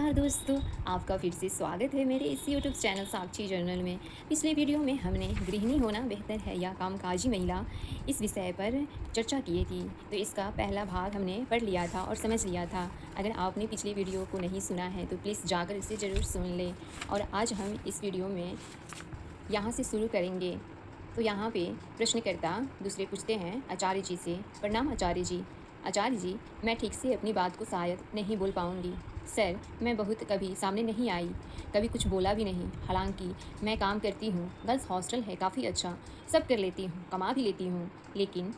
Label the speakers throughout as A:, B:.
A: नमस्कार दोस्तों, आपका फिर से स्वागत है मेरे इस यूट्यूब चैनल साक्षी जर्नल में। पिछले वीडियो में हमने गृहिणी होना बेहतर है या कामकाजी महिला इस विषय पर चर्चा की थी। तो इसका पहला भाग हमने पढ़ लिया था और समझ लिया था। अगर आपने पिछले वीडियो को नहीं सुना है तो प्लीज़ जाकर इसे ज़रूर सुन लें। और आज हम इस वीडियो में यहाँ से शुरू करेंगे। तो यहाँ पे प्रश्नकर्ता दूसरे पूछते हैं आचार्य जी से, प्रणाम आचार्य जी। आचार्य जी, मैं ठीक से अपनी बात को शायद नहीं बोल पाऊँगी। सर, मैं बहुत कभी सामने नहीं आई, कभी कुछ बोला भी नहीं। हालांकि मैं काम करती हूँ, गर्ल्स हॉस्टल है काफ़ी अच्छा, सब कर लेती हूँ, कमा भी लेती हूँ। लेकिन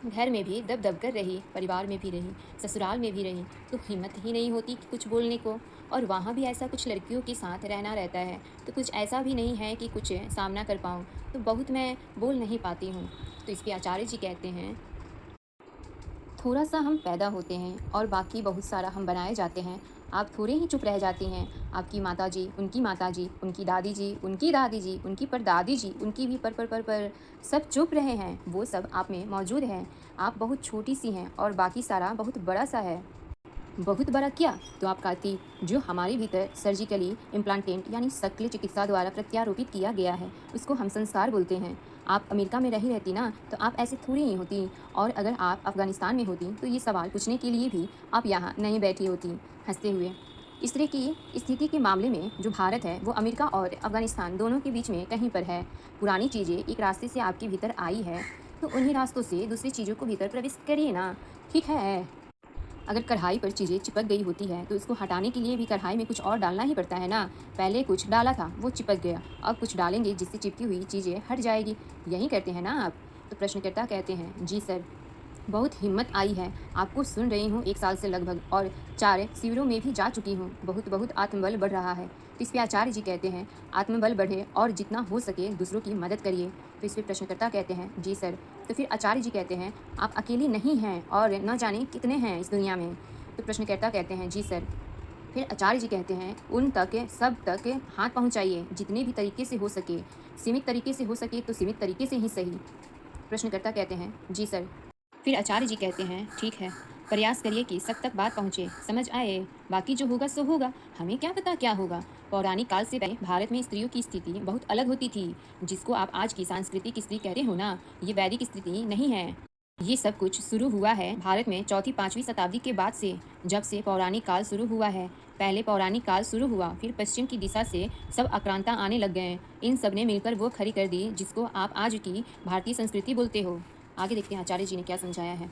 A: घर में भी दब दब कर रही, परिवार में भी रही, ससुराल में भी रही, तो हिम्मत ही नहीं होती कि कुछ बोलने को। और वहाँ भी ऐसा कुछ लड़कियों के साथ रहना रहता है, तो कुछ ऐसा भी नहीं है कि कुछ सामना कर पाऊँ, तो बहुत मैं बोल नहीं पाती हूँ। तो इस पे आचार्य जी कहते हैं, थोड़ा सा हम पैदा होते हैं और बाकी बहुत सारा हम बनाए जाते हैं। आप थोड़े ही चुप रह जाती हैं। आपकी माताजी, उनकी माताजी, उनकी दादी जी, उनकी दादी जी, उनकी परदादी जी, उनकी भी पर सब चुप रहे हैं। वो सब आप में मौजूद हैं। आप बहुत छोटी सी हैं और बाकी सारा बहुत बड़ा सा है। बहुत बड़ा क्या? तो आप कहती, जो हमारे भीतर सर्जिकली इम्प्लांटेंट यानी शल्य चिकित्सा द्वारा प्रत्यारोपित किया गया है, उसको हम संस्कार बोलते हैं। आप अमेरिका में रही रहती ना, तो आप ऐसे थोड़ी ही होती। और अगर आप अफगानिस्तान में होती तो ये सवाल पूछने के लिए भी आप यहाँ नहीं बैठी होती। हंसते हुए, इस तरह की स्थिति के मामले में जो भारत है वो अमेरिका और अफगानिस्तान दोनों के बीच में कहीं पर है। पुरानी चीज़ें एक रास्ते से आपके भीतर आई है, तो उन्हीं रास्तों से दूसरी चीज़ों को भीतर प्रवेश करिए ना। ठीक है। अगर कढ़ाई पर चीज़ें चिपक गई होती है तो इसको हटाने के लिए भी कढ़ाई में कुछ और डालना ही पड़ता है ना। पहले कुछ डाला था, वो चिपक गया, अब कुछ डालेंगे जिससे चिपकी हुई चीज़ें हट जाएगी। यही करते हैं ना आप? तो प्रश्नकर्ता कहते हैं, जी सर, बहुत हिम्मत आई है। आपको सुन रही हूँ 1 साल से लगभग, और 4 शिविरों में भी जा चुकी हूँ। बहुत बहुत आत्मबल बढ़ रहा है। तो इस पे आचार्य जी कहते हैं, आत्मबल बढ़े और जितना हो सके दूसरों की मदद करिए। तो इस पे प्रश्नकर्ता कहते हैं, जी सर। तो फिर आचार्य जी कहते हैं, आप अकेली नहीं हैं और न जाने कितने हैं इस दुनिया में। तो प्रश्नकर्ता कहते हैं, जी सर। फिर आचार्य जी कहते हैं, उन तक, सब तक हाथ पहुँचाइए जितने भी तरीके से हो सके। सीमित तरीके से हो सके तो सीमित तरीके से ही सही। प्रश्नकर्ता कहते हैं, जी सर। फिर आचार्य जी कहते हैं, ठीक है, प्रयास करिए कि सब तक बात पहुँचे, समझ आए। बाकी जो होगा सो होगा, हमें क्या पता क्या होगा। पौराणिक काल से पहले भारत में स्त्रियों की स्थिति बहुत अलग होती थी। जिसको आप आज की सांस्कृतिक स्त्री कह रहे हो ना, ये वैदिक स्थिति नहीं है। ये सब कुछ शुरू हुआ है भारत में 4वीं-5वीं शताब्दी के बाद से, जब से पौराणिक काल शुरू हुआ है। पहले पौराणिक काल शुरू हुआ, फिर पश्चिम की दिशा से सब आक्रांता आने लग गए। इन सब ने मिलकर वो खड़ी कर दी जिसको आप आज की भारतीय संस्कृति बोलते हो। आगे देखते हैं आचार्य जी ने क्या समझाया है।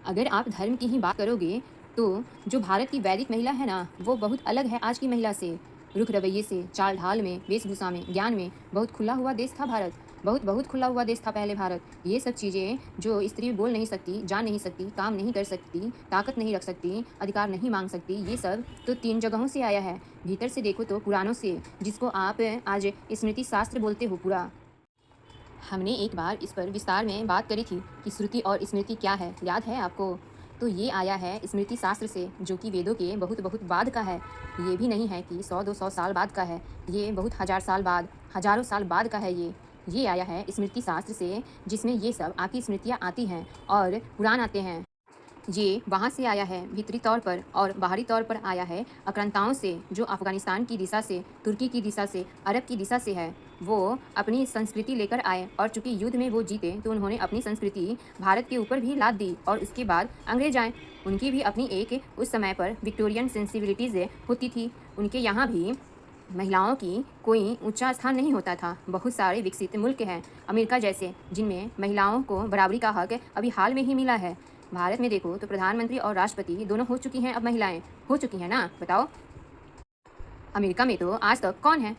A: अगर आप धर्म की ही बात करोगे तो जो भारत की वैदिक महिला है ना, वो बहुत अलग है आज की महिला से। रुख रवैये से, चाल ढाल में, वेशभूषा में, ज्ञान में बहुत खुला हुआ देश था भारत। बहुत बहुत खुला हुआ देश था पहले भारत। ये सब चीज़ें जो स्त्री बोल नहीं सकती, जान नहीं सकती, काम नहीं कर सकती, ताकत नहीं रख सकती, अधिकार नहीं मांग सकती, ये सब तो 3 जगहों से आया है। भीतर से देखो तो पुराणों से, जिसको आप आज स्मृति शास्त्र बोलते हो पूरा। हमने एक बार इस पर विस्तार में बात करी थी कि श्रुति और स्मृति क्या है, याद है आपको? तो ये आया है स्मृति शास्त्र से, जो कि वेदों के बहुत बहुत बाद का है। ये भी नहीं है कि 100-200 साल बाद का है, ये बहुत हज़ार साल बाद, हज़ारों साल बाद का है ये आया है स्मृति शास्त्र से, जिसमें ये सब आपकी स्मृतियाँ आती हैं और पुराण आते हैं। ये वहाँ से आया है भीतरी तौर पर, और बाहरी तौर पर आया है आक्रांताओं से, जो अफ़गानिस्तान की दिशा से, तुर्की की दिशा से, अरब की दिशा से है। वो अपनी संस्कृति लेकर आए, और चूंकि युद्ध में वो जीते तो उन्होंने अपनी संस्कृति भारत के ऊपर भी लाद दी। और उसके बाद अंग्रेज आए, उनकी भी अपनी एक उस समय पर विक्टोरियन सेंसिबिलिटीज़ होती थी। उनके यहाँ भी महिलाओं की कोई ऊंचा स्थान नहीं होता था। बहुत सारे विकसित मुल्क हैं अमेरिका जैसे, जिनमें महिलाओं को बराबरी का हक अभी हाल में ही मिला है। भारत में देखो तो प्रधानमंत्री और राष्ट्रपति दोनों हो चुकी हैं, अब महिलाएं हो चुकी हैं ना, बताओ। अमेरिका में तो आज तक कौन है?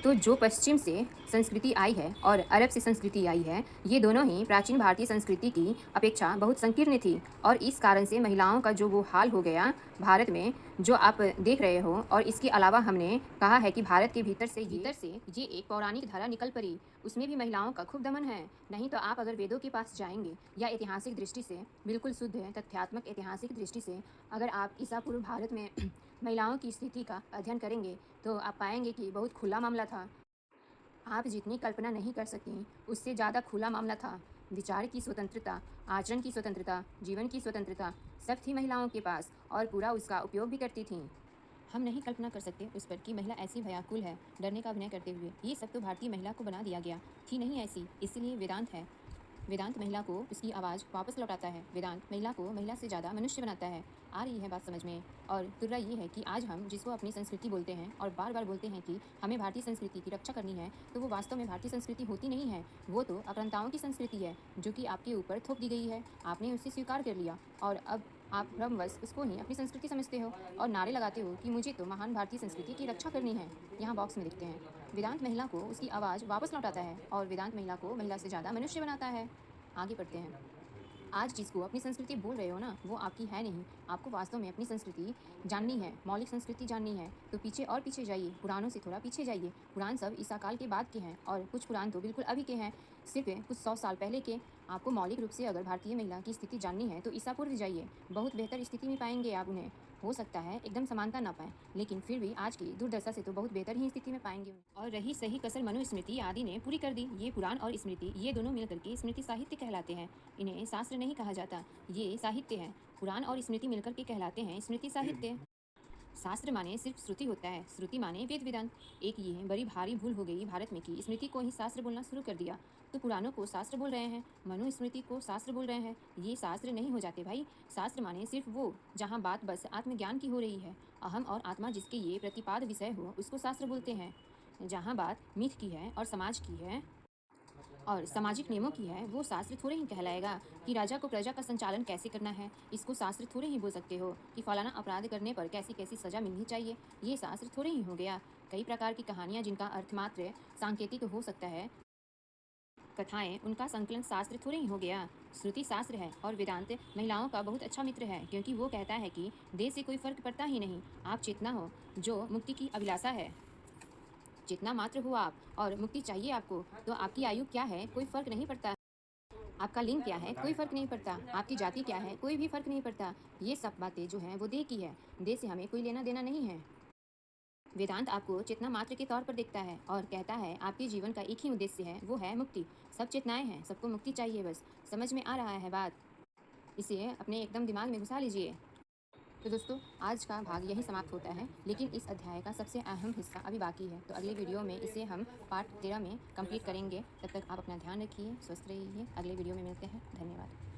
A: तो जो पश्चिम से संस्कृति आई है और अरब से संस्कृति आई है, ये दोनों ही प्राचीन भारतीय संस्कृति की अपेक्षा बहुत संकीर्ण थी। और इस कारण से महिलाओं का जो वो हाल हो गया भारत में, जो आप देख रहे हो। और इसके अलावा हमने कहा है कि भारत के भीतर से ये एक पौराणिक धारा निकल पड़ी, उसमें भी महिलाओं का खूब दमन है। नहीं तो आप अगर वेदों के पास जाएंगे, या ऐतिहासिक दृष्टि से, बिल्कुल शुद्ध है तथ्यात्मक ऐतिहासिक दृष्टि से, अगर आप ईसा पूर्व भारत में महिलाओं की स्थिति का अध्ययन करेंगे, तो आप पाएंगे कि बहुत खुला मामला था। आप जितनी कल्पना नहीं कर सकती, उससे ज़्यादा खुला मामला था। विचार की स्वतंत्रता, आचरण की स्वतंत्रता, जीवन की स्वतंत्रता सब थी महिलाओं के पास, और पूरा उसका उपयोग भी करती थीं। हम नहीं कल्पना कर सकते उस पर कि महिला ऐसी भयाकुल है, डरने का अभिनय करते हुए। ये सब तो भारतीय महिला को बना दिया गया, थी नहीं ऐसी, इसीलिए वेदांत है। वेदांत महिला को उसकी आवाज़ वापस लौटाता है। वेदांत महिला को महिला से ज़्यादा मनुष्य बनाता है। आ रही है बात समझ में? और तुर्रा ये है कि आज हम जिसको अपनी संस्कृति बोलते हैं और बार बार बोलते हैं कि हमें भारतीय संस्कृति की रक्षा करनी है, तो वो वास्तव में भारतीय संस्कृति होती नहीं है। वो तो आक्रांताओं की संस्कृति है, जो कि आपके ऊपर थोप दी गई है। आपने उसे स्वीकार कर लिया और अब आप भ्रमवश उसको ही अपनी संस्कृति समझते हो और नारे लगाते हो कि मुझे तो महान भारतीय संस्कृति की रक्षा करनी है। यहाँ बॉक्स में लिखते हैं, वेदांत महिला को उसकी आवाज़ वापस लौटाता है और वेदांत महिला को महिला से ज़्यादा मनुष्य बनाता है। आगे बढ़ते हैं। आज जिसको अपनी संस्कृति बोल रहे हो ना, वो आपकी है नहीं। आपको वास्तव में अपनी संस्कृति जाननी है, मौलिक संस्कृति जाननी है, तो पीछे और पीछे जाइए, पुराणों से थोड़ा पीछे जाइए। पुराण सब ईसा काल के बाद के हैं और कुछ पुराण तो बिल्कुल अभी के हैं, सिर्फ कुछ 100 साल पहले के। आपको मौलिक रूप से अगर भारतीय महिला की स्थिति जाननी है तो ईसा पूर्व जाइए, बहुत बेहतर स्थिति में पाएंगे आप उन्हें। हो सकता है एकदम समानता ना पाएँ, लेकिन फिर भी आज की दुर्दशा से तो बहुत बेहतर ही स्थिति में पाएंगे उन्हें। और रही सही कसर मनुस्मृति आदि ने पूरी कर दी। ये पुराण और स्मृति, ये दोनों मिलकर के स्मृति साहित्य कहलाते हैं। इन्हें शास्त्र नहीं कहा जाता, ये साहित्य है। पुराण और स्मृति मिलकर के कहलाते हैं स्मृति साहित्य। शास्त्र माने सिर्फ श्रुति होता है, श्रुति माने वेद वेदांत। एक ये बड़ी भारी भूल हो गई भारत में कि स्मृति को ही शास्त्र बोलना शुरू कर दिया। तो पुराणों को शास्त्र बोल रहे हैं, मनुस्मृति को शास्त्र बोल रहे हैं। ये शास्त्र नहीं हो जाते भाई। शास्त्र माने सिर्फ वो जहाँ बात बस आत्मज्ञान की हो रही है, अहम और आत्मा जिसके ये प्रतिपाद विषय हो, उसको शास्त्र बोलते हैं। जहाँ बात मिथ की है और समाज की है और सामाजिक नियमों की है, वो शास्त्र थोड़े ही कहलाएगा। कि राजा को प्रजा का संचालन कैसे करना है, इसको शास्त्र थोड़े ही बोल सकते हो। कि फलाना अपराध करने पर कैसी कैसी सजा मिलनी चाहिए, ये शास्त्र थोड़े ही हो गया। कई प्रकार की कहानियाँ जिनका अर्थ मात्र सांकेतिक हो सकता है, कथाएं, उनका संकलन शास्त्र थोड़े ही हो गया। श्रुति शास्त्र है और वेदांत महिलाओं का बहुत अच्छा मित्र है, क्योंकि वो कहता है कि देह से कोई फर्क पड़ता ही नहीं। आप चेतना हो जो मुक्ति की अभिलाषा है, जितना मात्र हो आप और मुक्ति चाहिए आपको, तो आपकी आयु क्या है कोई फर्क नहीं पड़ता। आपका लिंग क्या है कोई फर्क नहीं पड़ता। आपकी जाति क्या है कोई भी फर्क नहीं पड़ता। ये सब बातें जो हैं वो देह की है, देह से हमें कोई लेना देना नहीं है। वेदांत आपको चेतना मात्र के तौर पर देखता है और कहता है आपके जीवन का एक ही उद्देश्य है, वो है मुक्ति। सब चेतनाएं हैं, सबको मुक्ति चाहिए बस। समझ में आ रहा है बात? इसे अपने एकदम दिमाग में घुसा लीजिए। तो दोस्तों, आज का भाग यही समाप्त होता है, लेकिन इस अध्याय का सबसे अहम हिस्सा अभी बाकी है। तो अगले वीडियो में इसे हम पार्ट 13 में कंप्लीट करेंगे। तब तक आप अपना ध्यान रखिए, स्वस्थ रहिए। अगले वीडियो में मिलते हैं। धन्यवाद।